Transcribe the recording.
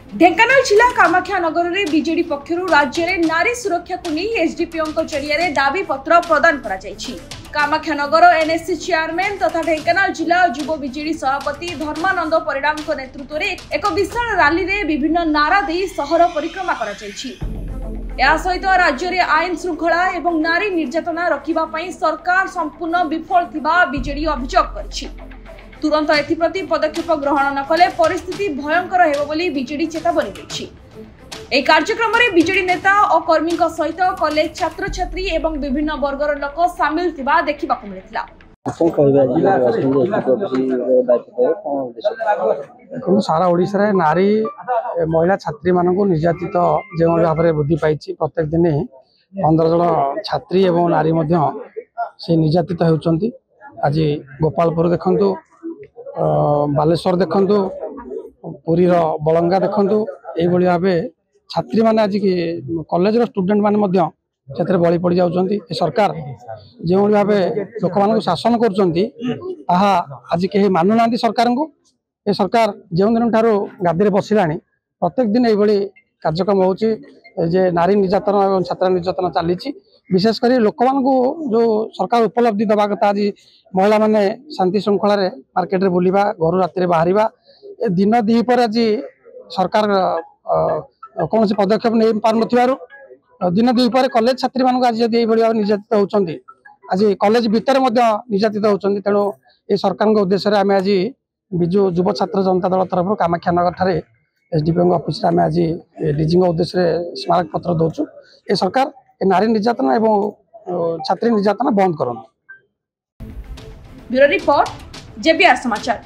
ढेंकानाल जिला कामाख्यानगर में बीजेडी पक्षर राज्य में नारी सुरक्षा को नहीं एसडीपीओ जरिया दाबी पत्र प्रदान करा जायछि। कामाख्यानगर एनएससी चेयरमैन तथा ढेंकानाल जिला युव बीजेडी सभापति धर्मानंद परिड़ा नेतृत्व में एक विशाल रैली में विभिन्न नारा दे सहर परिक्रमा करा जायछि। या सहित राज्य में आईन श्रृंखला एवं नारी निर्यातना रखिबा पई सरकार संपूर्ण विफल थिबा बीजेडी अभियोग करछि। तुरंत एप्रति पदक्षेप ग्रहण न कले परिस्थिति भयंकर हेबो बोली बीजेडी चेतावनी दैछि। ए कार्यक्रम में बीजेडी नेता और कर्मी सहित कॉलेज छात्र छात्री एवं विभिन्न वर्गर लोक सामिल थिबा देखिबा मिलिथिला। सारा ओडिशा नारी महिला छात्री मान निर्यातित जो भाव में वृद्धि पाई प्रत्येक दिन 15 जन छात्री एवं नारी से निर्यातित होती। आज गोपालपुर देखु, बालेश्वर देखु, पुरीर बलंगा देखु, यही भाव छात्री मैंने आज कॉलेज स्टूडेंट मैंने बली पड़ जाऊँच। सरकार जो भाव लोक मान शासन कर आज कहीं मानुना सरकार को। ये सरकार जो दिन ठार गादी बसला प्रत्येक दिन यही कार्यक्रम हो नारी निर्यातना और छात्र निर्यातना चली। विशेषकर लोक मान जो सरकार उपलब्धि दवा कथा आज महिला माने शांति श्रृंखला मार्केट में बुलवा घर राति बाहर दिन दी पर आज सरकार कौन पदक्षेप नहीं पार दिन दी पर कॉलेज छात्री मान आज यदि निर्यातित होती आज कॉलेज भितर निर्यातित होती। तेणु ये सरकार उद्देश्य आम आज विजु युव छात्र जनता दल तरफ कामाख्यानगर ठारे एसडीपीओ ऑफिस आज डीजी उद्देश्य स्मारक पत्र दौचु। ये सरकार नारी निर्यातना एवं छात्री निर्यातना बंद करूँ। ब्यूरो रिपोर्ट जेबीआर समाचार।